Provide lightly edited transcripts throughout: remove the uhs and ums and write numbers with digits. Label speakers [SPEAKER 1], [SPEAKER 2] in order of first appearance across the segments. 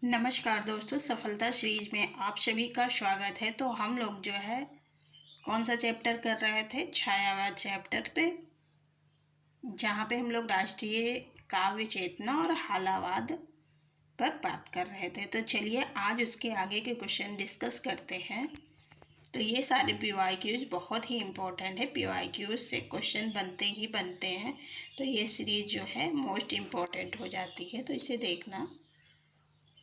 [SPEAKER 1] नमस्कार दोस्तों, सफलता सीरीज में आप सभी का स्वागत है। तो हम लोग जो है कौन सा चैप्टर कर रहे थे, छायावाद चैप्टर पे, जहाँ पे हम लोग राष्ट्रीय काव्य चेतना और हालावाद पर बात कर रहे थे। तो चलिए आज उसके आगे के क्वेश्चन डिस्कस करते हैं। तो ये सारे PYQs बहुत ही इम्पोर्टेंट है, PYQs से क्वेश्चन बनते ही बनते हैं। तो ये सीरीज जो है मोस्ट इम्पोर्टेंट हो जाती है, तो इसे देखना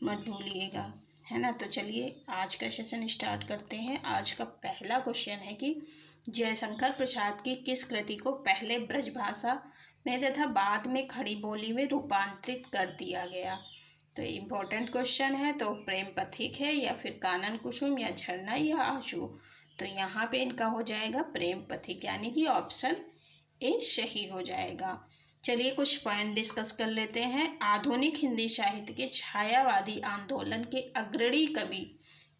[SPEAKER 1] मत भूलिएगा, है ना। तो चलिए आज का सेशन स्टार्ट करते हैं। आज का पहला क्वेश्चन है कि जयशंकर प्रसाद की किस कृति को पहले ब्रजभाषा में तथा बाद में खड़ी बोली में रूपांतरित कर दिया गया। तो इम्पोर्टेंट क्वेश्चन है। तो प्रेम पथिक है या फिर कानन कुसुम या झरना या आंसू। तो यहाँ पे इनका हो जाएगा प्रेम पथिक, यानी कि ऑप्शन ए सही हो जाएगा। चलिए कुछ पॉइंट डिस्कस कर लेते हैं। आधुनिक हिंदी साहित्य के छायावादी आंदोलन के अग्रणी कवि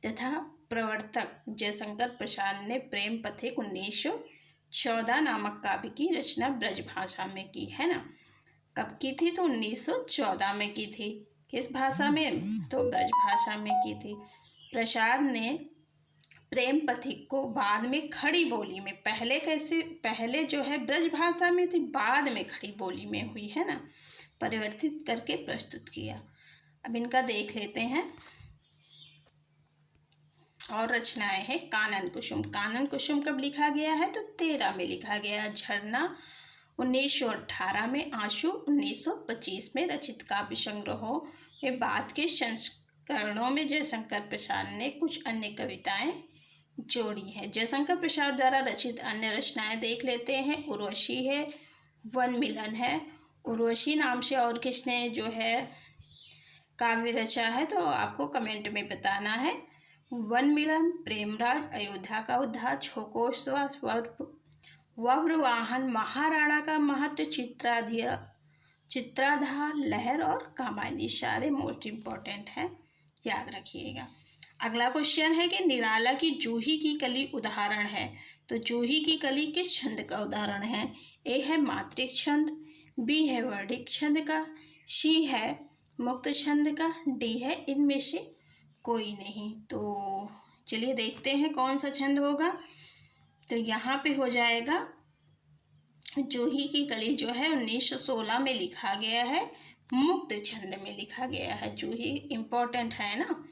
[SPEAKER 1] तथा प्रवर्तक जयशंकर प्रसाद ने प्रेम पथिक 1914 नामक काव्य की रचना ब्रजभाषा में की, है ना। कब की थी? तो 1914 में की थी। किस भाषा में? तो ब्रजभाषा में की थी। प्रसाद ने प्रेम पथिक को बाद में खड़ी बोली में, पहले जो है ब्रजभाषा में थी, बाद में खड़ी बोली में हुई, है ना, परिवर्तित करके प्रस्तुत किया। अब इनका देख लेते हैं। और रचनाएं हैं कानन कुसुम। कानन कुसुम कब लिखा गया है? तो 13 में लिखा गया। झरना 1918 में। आंसू 1925 में। रचित काव्य संग्रहों में बाद के संस्करणों में जयशंकर प्रसाद ने कुछ अन्य कविताएं जोड़ी है। जयशंकर प्रसाद द्वारा रचित अन्य रचनाएं देख लेते हैं। उर्वशी है, वन मिलन है। उर्वशी नाम से और किसने जो है काव्य रचा है, तो आपको कमेंट में बताना है। वन मिलन, प्रेमराज, अयोध्या का उद्धार, छोकोश्वास, वज्रवाहन, महाराणा का महत्व, चित्राधार, लहर और कामायनी, सारे मोस्ट इम्पोर्टेंट हैं, याद रखिएगा। अगला क्वेश्चन है कि निराला की जूही की कली उदाहरण है। तो जूही की कली किस छंद का उदाहरण है? ए है मात्रिक छंद, बी है वर्णिक छंद का, सी है मुक्त छंद का, डी है इनमें से कोई नहीं। तो चलिए देखते हैं कौन सा छंद होगा। तो यहाँ पे हो जाएगा जूही की कली जो है 1916 में लिखा गया है, मुक्त छंद में लिखा गया है। जूही इम्पोर्टेंट है ना,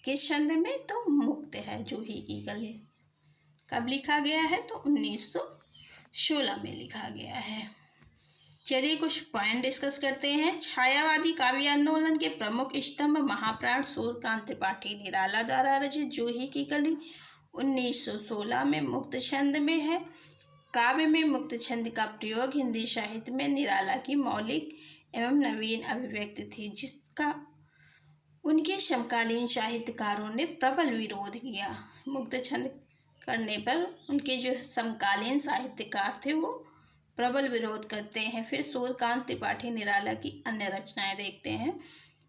[SPEAKER 1] किस छंद में? तो मुक्त है। जूही की कली कब लिखा गया है? तो 1916 में लिखा गया है। चलिए कुछ पॉइंट डिस्कस करते हैं। छायावादी काव्य आंदोलन के प्रमुख स्तंभ महाप्राण सूर्यकांत त्रिपाठी निराला द्वारा रचित जूही की कली 1916 में मुक्त छंद में है। काव्य में मुक्त छंद का प्रयोग हिंदी साहित्य में निराला की मौलिक एवं नवीन अभिव्यक्ति थी, जिसका उनके समकालीन साहित्यकारों ने प्रबल विरोध किया। मुक्त छंद करने पर उनके जो समकालीन साहित्यकार थे वो प्रबल विरोध करते हैं। फिर सूर्यकांत त्रिपाठी निराला की अन्य रचनाएं देखते हैं,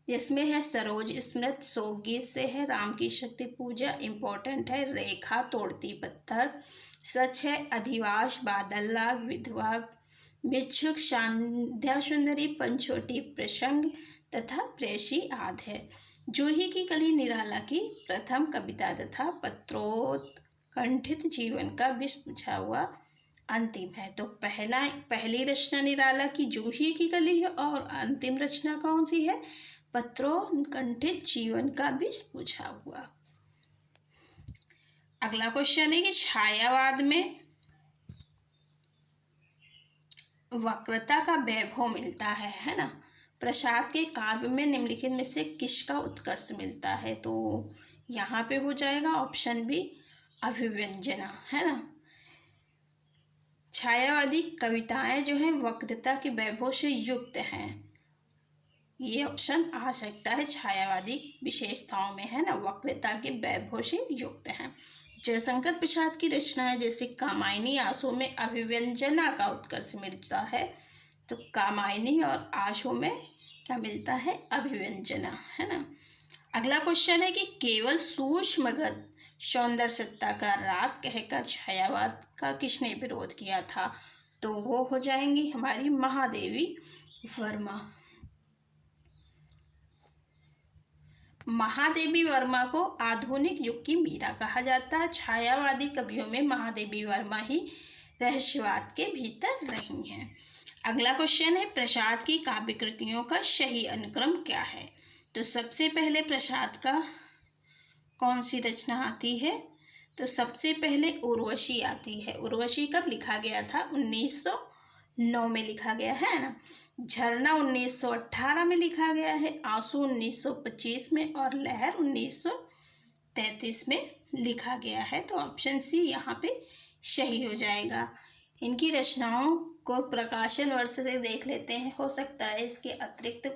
[SPEAKER 1] जिसमें है सरोज स्मृत, शोकगीत से है राम की शक्ति पूजा, इम्पोर्टेंट है रेखा तोड़ती पत्थर, सच है अधिवास, बादल लाग, विधवा भिक्षुक, संध्या सुंदरी, पंचवटी प्रसंग तथा प्रेसी आदि है। जूही की कली निराला की प्रथम कविता तथा पत्रोत्कंठित जीवन का विष बुझा हुआ अंतिम है। तो पहली रचना निराला की जूही की कली है और अंतिम रचना कौन सी है? पत्रोत्कंठित जीवन का विष बुझा हुआ। अगला क्वेश्चन है कि छायावाद में वक्रता का वैभव मिलता है ना। प्रसाद के काव्य में निम्नलिखित में से किसका उत्कर्ष मिलता है? तो यहाँ पे हो जाएगा ऑप्शन बी अभिव्यंजना, है ना। छायावादी कविताएं जो हैं वक्रता के वैभव से युक्त हैं, ये ऑप्शन आ सकता है छायावादी विशेषताओं में, है ना, वक्रता के वैभव से युक्त हैं। जयशंकर प्रसाद की रचनाएं जैसे कामायनी, आंसू में अभिव्यंजना का उत्कर्ष मिलता है। तो कामायनी और आंसू में क्या मिलता है? अभिव्यंजना, है ना। अगला क्वेश्चन है कि केवल सूक्ष्मगत सौंदर्य सत्ता का राग कहकर छायावाद का किसने विरोध किया था? तो वो हो जाएंगी हमारी महादेवी वर्मा। महादेवी वर्मा को आधुनिक युग की मीरा कहा जाता है। छायावादी कवियों में महादेवी वर्मा ही रहस्यवाद के भीतर रही हैं। अगला क्वेश्चन है, प्रसाद की काव्य कृतियों का सही अनुक्रम क्या है? तो सबसे पहले प्रसाद का कौन सी रचना आती है? तो सबसे पहले उर्वशी आती है। उर्वशी कब लिखा गया था? 1909 में लिखा गया है ना। झरना 1918 में लिखा गया है, आंसू 1925 में और लहर 1933 में लिखा गया है। तो ऑप्शन सी यहाँ पे सही हो जाएगा। इनकी रचनाओं को प्रकाशन वर्ष से देख लेते हैं, हो सकता है इसके अतिरिक्त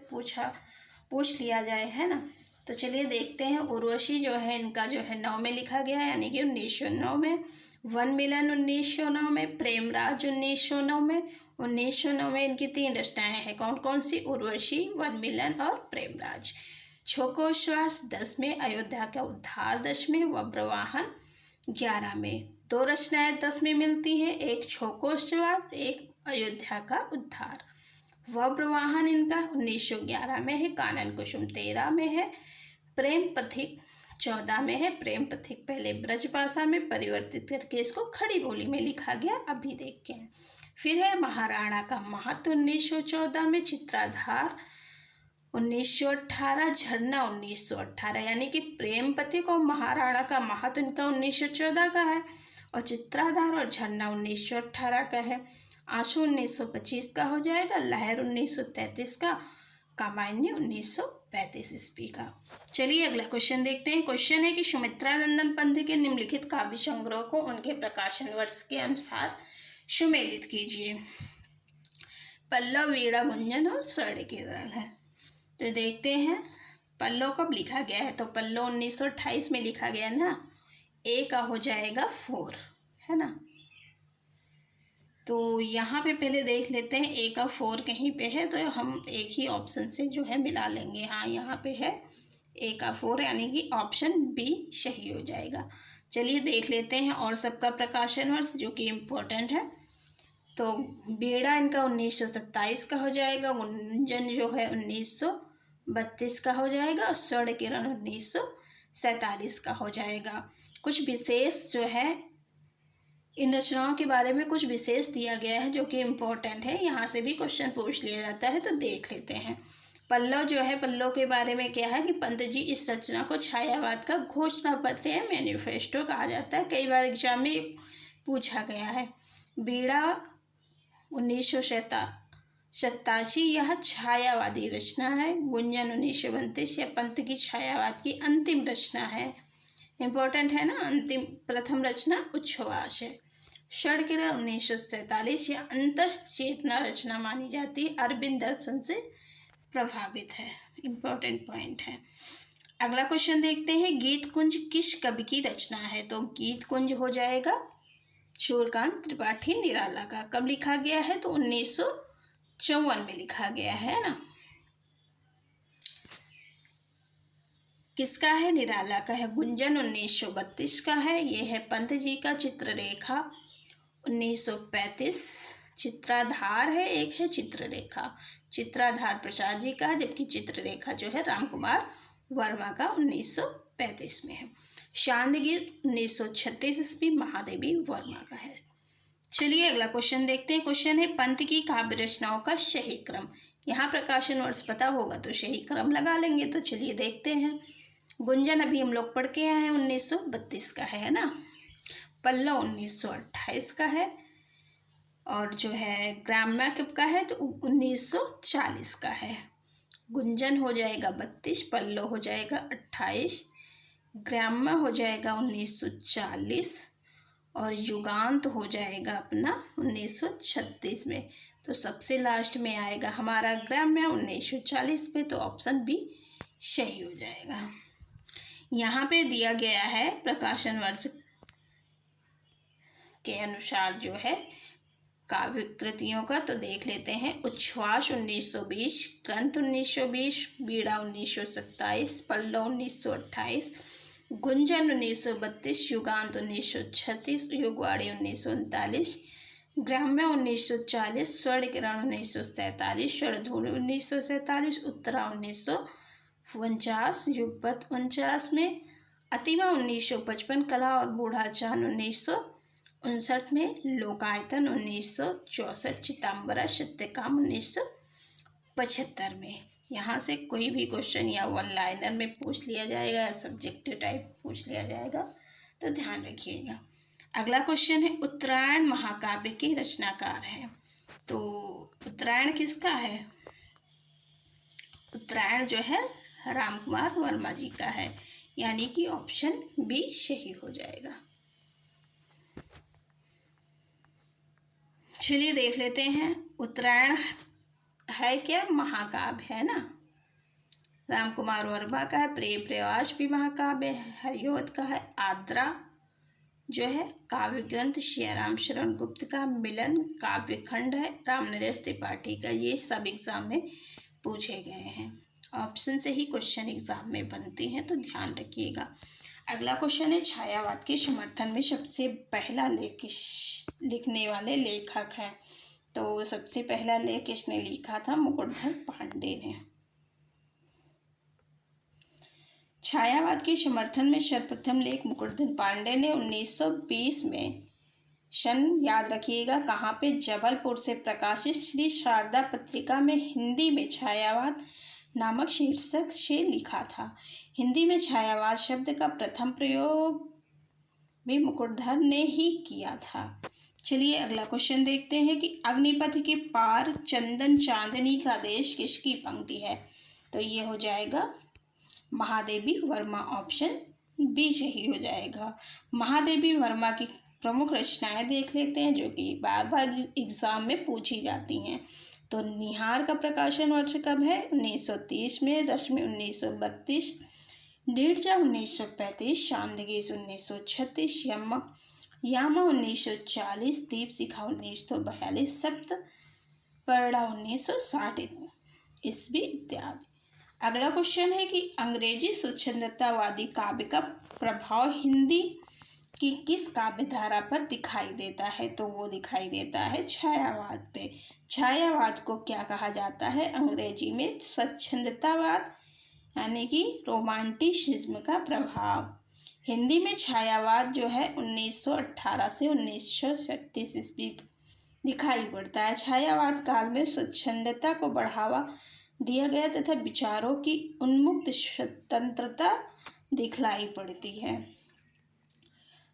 [SPEAKER 1] पूछ लिया जाए, है ना। तो चलिए देखते हैं। उर्वशी जो है इनका जो है 9 में लिखा गया है, यानी कि 1909 में। वन मिलन 1909 में, प्रेमराज 1909 में। 1909 में इनकी 3 रचनाएं हैं, कौन कौन सी? उर्वशी, वन मिलन और प्रेमराज। छोकोश्वास 10 में, अयोध्या का उद्धार 10 में, वज्रवाहन 11 में। 2 रचनाएं 10 में मिलती हैं, एक छोकोश्वास, एक अयोध्या का उद्धार। वज्रवाहन इनका 1911 में है, कानन कुसुम 13 में है, प्रेम पथिक 14 में है। प्रेम पथिक पहले ब्रजभाषा में परिवर्तित करके इसको खड़ी बोली में लिखा गया, अभी देखते हैं। फिर है महाराणा का महत्व 1914 में, चित्राधार 1918, झरना 1918, यानी कि प्रेम पथिक और महाराणा का महत्व इनका 1914 का है और चित्राधार और झरना 1918 का है। आंसू 1925 का हो जाएगा, लहर 1933 का, कामायनी 1935 ईस्वी का। चलिए अगला क्वेश्चन देखते हैं। क्वेश्चन है कि सुमित्रा नंदन पंत के निम्नलिखित काव्य संग्रह को उनके प्रकाशन वर्ष के अनुसार सुमेलित कीजिए। पल्लव, वीणा, गुंजन और स्वर्ण केरल है। तो देखते हैं पल्लव कब लिखा गया है। तो पल्लव 1928 में लिखा गया ना। ए का हो जाएगा 4, है ना। तो यहाँ पे पहले देख लेते हैं ए का 4 कहीं पे है, तो हम एक ही ऑप्शन से जो है मिला लेंगे। हाँ यहाँ पे है ए का 4, यानी कि ऑप्शन बी सही हो जाएगा। चलिए देख लेते हैं और सबका प्रकाशन वर्ष जो कि इम्पोर्टेंट है। तो बेड़ा इनका 1927 का हो जाएगा, गुंजन जो है 1932 का हो जाएगा और स्वर्ण किरण 1947 का हो जाएगा। कुछ विशेष जो है इन रचनाओं के बारे में कुछ विशेष दिया गया है जो कि इम्पोर्टेंट है, यहाँ से भी क्वेश्चन पूछ लिया जाता है, तो देख लेते हैं। पल्लव जो है, पल्लव के बारे में क्या है कि पंत जी इस रचना को छायावाद का घोषणा पत्र या मैनिफेस्टो कहा जाता है, कई बार एग्जाम में पूछा गया है। बीड़ा 1987 यह छायावादी रचना है। गुंजन 1932 यह पंत की छायावाद की अंतिम रचना है, इम्पोर्टेंट है ना। अंतिम प्रथम रचना उच्छ्वास है। स्वर्ण किरण 1947 यह अंतस्थ चेतना रचना मानी जाती है, अरविंद दर्शन से प्रभावित है, इम्पोर्टेंट पॉइंट है। अगला क्वेश्चन देखते हैं। गीत कुंज किस कवि की रचना है? तो गीत कुंज हो जाएगा सूर्यकांत त्रिपाठी निराला का। कब लिखा गया है? तो 1954 में लिखा गया है ना। किसका है? निराला का है। गुंजन 1932 का है। ये है पंत जी का। चित्ररेखा 1935। चित्राधार है, एक है चित्ररेखा। चित्राधार प्रसाद जी का, जबकि चित्ररेखा जो है रामकुमार वर्मा का 1935 में है। शांत गीत 1936 ईस्वी महादेवी वर्मा का है। चलिए अगला क्वेश्चन देखते हैं। क्वेश्चन है पंत की काव्य रचनाओं का सही क्रम। यहाँ प्रकाशन वर्ष पता होगा तो सही क्रम लगा लेंगे। तो चलिए देखते हैं। गुंजन अभी हम लोग पढ़ के आए हैं, 1932 का है ना। पल्लव 1928 का है और जो है ग्राम्य कब का है? तो 1940 का है। गुंजन हो जाएगा 32, पल्लव हो जाएगा 28, ग्राम्य हो जाएगा 1940 और युगांत हो जाएगा अपना 1936 में। तो सबसे लास्ट में आएगा हमारा ग्राम्य 1940 में, तो ऑप्शन बी सही हो जाएगा। यहाँ पे दिया गया है प्रकाशन वर्ष के अनुसार जो है काव्य कृतियों का, तो देख लेते हैं। उच्छ्वास 1920, ग्रंथ 1920, बीड़ा 1927, पल्लव 1928, गुंजन 1932, युगांत 1936, युगवाड़ी 1939, ग्राम्य 1940, स्वर्ण किरण 1947, शरधूल 1947, उत्तरा 49, युगपत 49 में, अतिवा 1955, कला और बूढ़ा चांद 1959 में, लोकायतन 1964, चितंबरा सत्यकाम 1975 में। यहाँ से कोई भी क्वेश्चन या वन लाइनर में पूछ लिया जाएगा या सब्जेक्टिव टाइप पूछ लिया जाएगा, तो ध्यान रखिएगा। अगला क्वेश्चन है, उत्तरायण महाकाव्य के रचनाकार हैं। तो उत्तरायण किसका है? उत्तरायण जो है रामकुमार वर्मा जी का है, यानी कि ऑप्शन बी सही हो जाएगा। चलिए देख लेते हैं, उत्तरायण है क्या? महाकाव्य है ना। रामकुमार वर्मा का है। प्रेम प्रयास भी महाकाव्य है। हरिऔध का है। आद्रा जो है काव्य ग्रंथ सियाराम शरण गुप्त का। मिलन काव्य खंड है रामनरेश त्रिपाठी का। ये सब एग्जाम में पूछे गए हैं। ऑप्शन से ही क्वेश्चन एग्जाम में बनते हैं, तो ध्यान रखिएगा। अगला क्वेश्चन है, छायावाद के समर्थन में सबसे पहला लेख लिखने वाले लेखक हैं। तो सबसे पहला लेख किसने लिखा था? मुकुटधर पांडे ने। छायावाद के समर्थन में सर्वप्रथम लेख मुकुटधर पांडे ने 1920 में, सन याद रखिएगा कहाँ पे, जबलपुर से प्रकाशित श्री शारदा पत्रिका में हिंदी में छायावाद नामक शीर्षक से लिखा था। हिंदी में छायावाद शब्द का प्रथम प्रयोग भी मुकुटधर ने ही किया था। चलिए अगला क्वेश्चन देखते हैं कि अग्निपथ के पार चंदन चांदनी का देश किसकी पंक्ति है? तो ये हो जाएगा महादेवी वर्मा, ऑप्शन बी सही हो जाएगा। महादेवी वर्मा की प्रमुख रचनाएं देख लेते हैं जो कि बार बार एग्जाम में पूछी जाती हैं। तो निहार का प्रकाशन वर्ष कब है? 1930 में। रश्मि 1932, नीरजा 1935, शांतिगीत 1936, यामा 1940, दीप शिखा 1942, सप्तपर्णा 1960 ईस्वी इत्यादि। अगला क्वेश्चन है कि अंग्रेजी स्वच्छंदतावादी काव्य का प्रभाव हिंदी की किस काव्य धारा पर दिखाई देता है? तो वो दिखाई देता है छायावाद पे। छायावाद को क्या कहा जाता है? अंग्रेजी में स्वच्छंदतावाद, यानी कि रोमांटिसिज्म का प्रभाव। हिंदी में छायावाद जो है 1918 से 1936 ईस्वी दिखाई पड़ता है। छायावाद काल में स्वच्छंदता को बढ़ावा दिया गया तथा विचारों की उन्मुक्त स्वतंत्रता दिखलाई पड़ती है।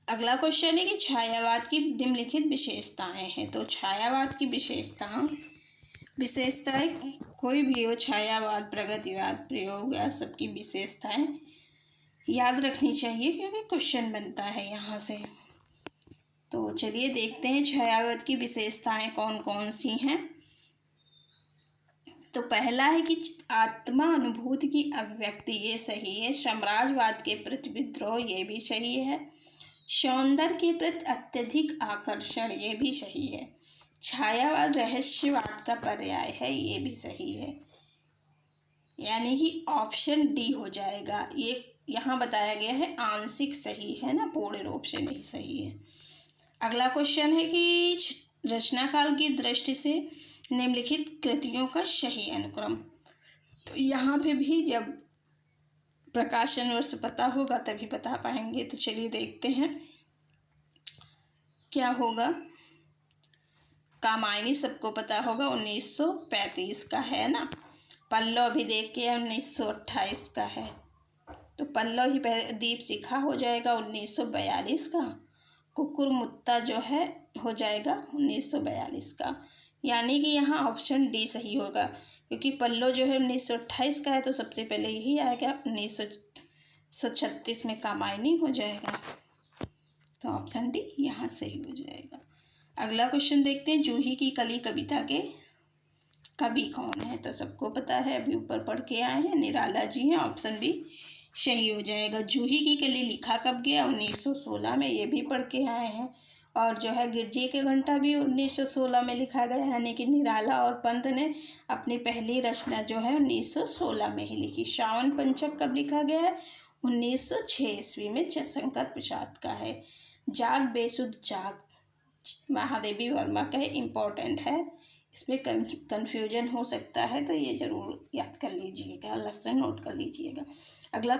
[SPEAKER 1] अगला क्वेश्चन है कि छायावाद की निम्नलिखित विशेषताएं हैं। तो छायावाद की विशेषताएं कोई भी हो, छायावाद, प्रगतिवाद, प्रयोगवाद, सबकी विशेषताएं याद रखनी चाहिए क्योंकि क्वेश्चन बनता है यहाँ से। तो चलिए देखते हैं छायावाद की विशेषताएं कौन कौन सी हैं। तो पहला है कि आत्मा अनुभूति की अभिव्यक्ति, ये सही है। साम्राज्यवाद के प्रति विद्रोह, ये भी सही है। सौंदर्य के प्रति अत्यधिक आकर्षण, ये भी सही है। छायावाद रहस्यवाद का पर्याय है, ये भी सही है। यानी कि ऑप्शन डी हो जाएगा। ये यहाँ बताया गया है आंशिक सही है ना, पूर्ण रूप से नहीं सही है। अगला क्वेश्चन है कि रचनाकाल की दृष्टि से निम्नलिखित कृतियों का सही अनुक्रम। तो यहाँ पे भी जब प्रकाशन वर्ष पता होगा तभी बता पाएंगे। तो चलिए देखते हैं क्या होगा। कामायनी सबको पता होगा 1935 का है ना। पल्लव भी देख के 1928 का है। तो पल्लव ही दीप शिखा हो जाएगा 1942 का। कुकुर मुत्ता जो है हो जाएगा 1942 का। यानी कि यहाँ ऑप्शन डी सही होगा क्योंकि पल्लव जो है 1928 का है, तो सबसे पहले यही आएगा। 1936 में कामायनी हो जाएगा, तो ऑप्शन डी यहाँ सही हो जाएगा। अगला क्वेश्चन देखते हैं, जूही की कली कविता के कवि कौन है? तो सबको पता है, अभी ऊपर पढ़ के आए हैं, निराला जी हैं। ऑप्शन बी सही हो जाएगा। जूही की कली लिखा कब गया? 1916 में, ये भी पढ़ के आए हैं। और जो है गिरजे के घंटा भी 1916 में लिखा गया, यानी कि निराला और पंत ने अपनी पहली रचना जो है 1916 में ही लिखी। श्रावण पंचक कब लिखा गया है? 1906 ईस्वी में, जयशंकर प्रसाद का है। जाग बेसुध जाग महादेवी वर्मा का इम्पोर्टेंट है, इसमें कन्फ्यूजन हो सकता है, तो ये ज़रूर याद कर लीजिएगा, लेसन नोट कर लीजिएगा। अगला,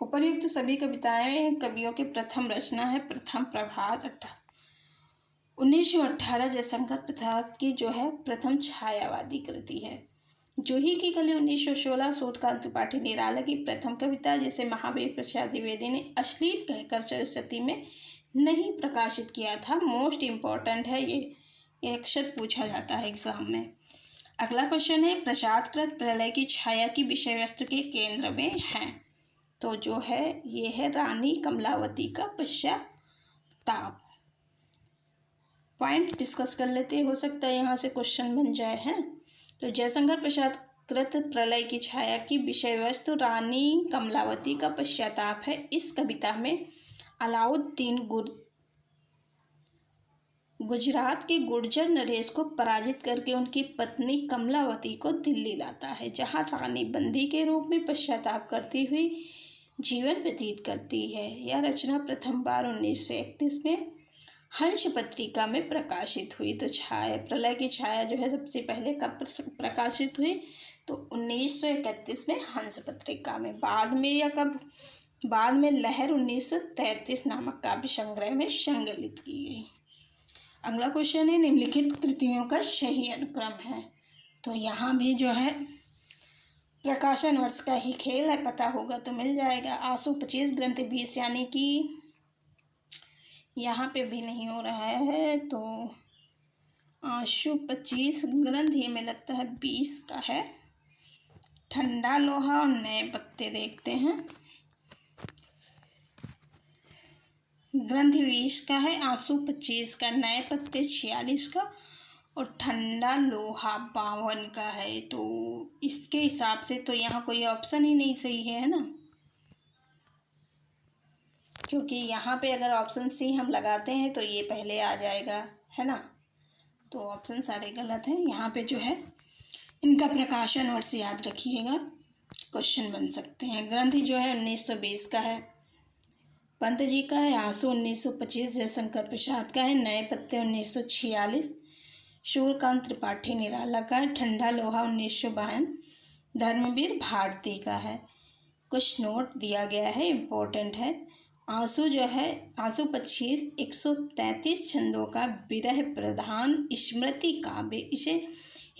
[SPEAKER 1] उपर्युक्त सभी कविताएं कवियों के प्रथम रचना है प्रथम प्रभात 1918 जयशंकर प्रसाद की जो है प्रथम छायावादी कृति है। जूही की कली 1916 सूर्यकांत त्रिपाठी निराला की प्रथम कविता, जिसे महावीर प्रसाद द्विवेदी ने अश्लील कहकर सरस्वती में नहीं प्रकाशित किया था। मोस्ट इम्पॉर्टेंट है ये अक्सर पूछा जाता है एग्जाम में। अगला क्वेश्चन है, प्रसादकृत प्रलय की छाया की विषय वस्तु के केंद्र में है, तो जो है ये है रानी कमलावती का पश्चाताप। पॉइंट डिस्कस कर लेते, हो सकता है यहाँ से क्वेश्चन बन जाए है। तो जयशंकर प्रसाद कृत प्रलय की छाया की विषय वस्तु रानी कमलावती का पश्चाताप है। इस कविता में अलाउद्दीन गुजरात के गुर्जर नरेश को पराजित करके उनकी पत्नी कमलावती को दिल्ली लाता है, जहाँ रानी बंदी के रूप में पश्चाताप करती हुई जीवन व्यतीत करती है। यह रचना प्रथम बार 1931 में हंस पत्रिका में प्रकाशित हुई। तो छाया प्रलय की छाया जो है सबसे पहले कब प्रकाशित हुई, तो 1931 में हंस पत्रिका में। बाद में या कब, बाद में लहर 1933 नामक काव्य संग्रह में संकलित की गई। अगला क्वेश्चन है, निम्नलिखित कृतियों का सही अनुक्रम है, तो यहाँ भी जो है प्रकाशन वर्ष का ही खेल है, पता होगा तो मिल जाएगा। आंसू 25 ग्रंथ 20, यानी कि यहाँ पे भी नहीं हो रहा है, तो आंसू 25 ग्रंथ ये में लगता है 20 का है। ठंडा लोहा और नए पत्ते देखते हैं, ग्रंथ 20 का है, आंसू 25 का, नए पत्ते 46 का और ठंडा लोहा 52 का है। तो इसके हिसाब से तो यहाँ कोई ऑप्शन ही नहीं सही है ना, क्योंकि यहाँ पे अगर ऑप्शन सी हम लगाते हैं तो ये पहले आ जाएगा, है ना। तो ऑप्शन सारे गलत हैं। यहाँ पे जो है इनका प्रकाशन वर्ष याद रखिएगा, क्वेश्चन बन सकते हैं। ग्रंथ जो है 1920 का है, पंत जी का है। आंसू 1925 जयशंकर प्रसाद का है। नए पत्ते 1946 सूर्यकांत त्रिपाठी निराला का है। ठंडा लोहा 1952 धर्मवीर भारती का है। कुछ नोट दिया गया है, इम्पोर्टेंट है। आंसू जो है, आंसू 25 133 छंदों का विरह प्रधान स्मृति काव्य, इसे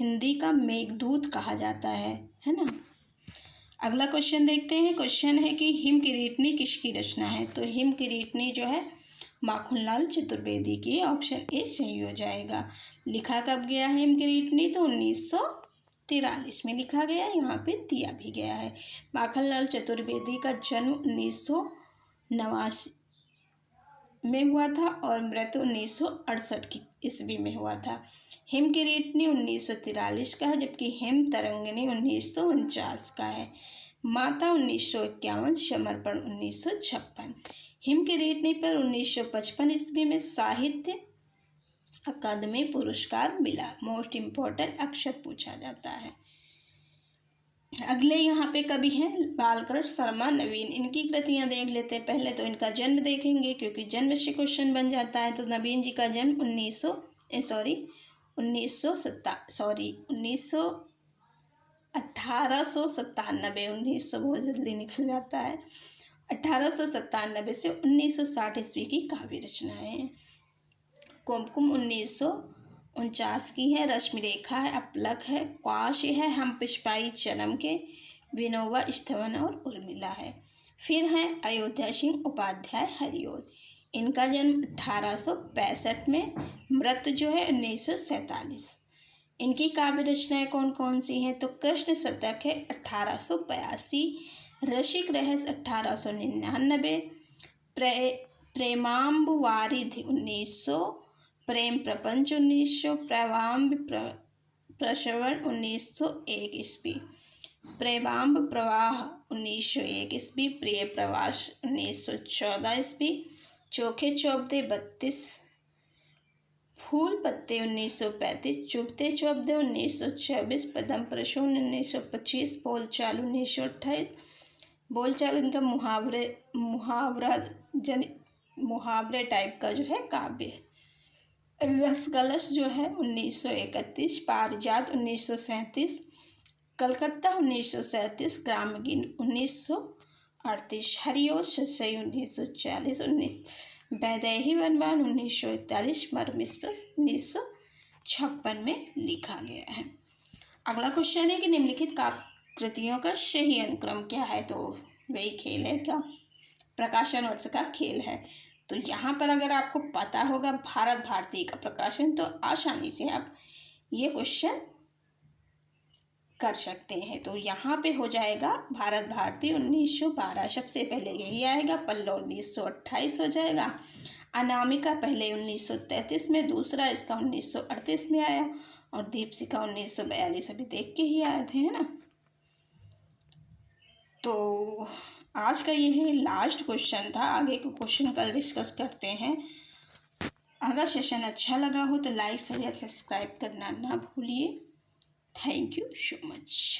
[SPEAKER 1] हिंदी का मेघदूत कहा जाता है ना। अगला क्वेश्चन देखते हैं। क्वेश्चन है कि हिम किरीटनी किसकी रचना है, तो हिम किरीटनी जो है माखनलाल चतुर्वेदी की, ऑप्शन ए सही हो जाएगा। लिखा कब गया है हिम किरीटनी, तो 1943 में लिखा गया, यहाँ पे दिया भी गया है। माखनलाल चतुर्वेदी का जन्म 1989 में हुआ था और मृत्यु 1968 की ईस्वी में हुआ था। हिम किरीटनी 1943 का है, जबकि हिम तरंगिणी 1949 का है। माता 1951, समर्पण 1956। हिम किरीटनी पर 1955 ईस्वी में साहित्य अकादमी पुरस्कार मिला। मोस्ट इम्पोर्टेंट अक्षर पूछा जाता है। अगले यहाँ पे कवि हैं बालकृष्ण शर्मा नवीन, इनकी कृतियाँ देख लेते हैं। पहले तो इनका जन्म देखेंगे, क्योंकि जन्म से क्वेश्चन बन जाता है। तो नवीन जी का जन्म 1897, 1900 बहुत जल्दी निकल जाता है। 1897 से 1960 ईस्वी की काव्य रचनाएं हैं। कुमकुम 1949 की है। रश्मि रेखा है, अपलक है, क्वाश है, हम पुष्पाई चरम के, विनोबा स्थवन और उर्मिला है। फिर हैं अयोध्या सिंह उपाध्याय हरिओद, इनका जन्म 1865 में, मृत्यु जो है 1947। इनकी काव्य रचनाएं कौन कौन सी हैं, तो कृष्ण शतक है 1882, रसिक रहस्य 1899, प्रेमाम्ब वारिधि 1900, प्रेम प्रपंच 1900, प्रेमाम्ब प्रश्रवण 1901 ईस्वी, प्रेमाम्ब प्रवाह 1901 ईस्वी, प्रिय प्रवास 1914 ईस्वी, चोखे चौबदे 32, फूल पत्ते 1935, चुभते चौबदे 1926, पदम प्रसून 1925, बोलचाल 1928। बोलचाल इनका मुहावरा टाइप का जो है काव्य। रसकलश जो है 1931, पारिजात 1937, कलकत्ता 1937, ग्रामगीन 1938, हरिओस ससई 1940, वैदेही वनवान 1941, मरमिस्पस 1956 में लिखा गया है। अगला क्वेश्चन है कि निम्नलिखित कृतियों का सही अनुक्रम क्या है। तो वही खेल है क्या, प्रकाशन वर्ष का खेल है। तो यहाँ पर अगर आपको पता होगा भारत भारती का प्रकाशन तो आसानी से आप ये क्वेश्चन कर सकते हैं। तो यहाँ पे हो जाएगा भारत भारती 1912, सबसे पहले यही आएगा। पल्लव 1928 हो जाएगा। अनामिका पहले 1933 में, दूसरा इसका 1938 में आया, और दीपशिखा 1942 अभी देख के ही आए थे, है ना। तो आज का ये लास्ट क्वेश्चन था, आगे के क्वेश्चन कल डिस्कस करते हैं। अगर सेशन अच्छा लगा हो तो लाइक शेयर सब्सक्राइब करना ना भूलिए। Thank you so much.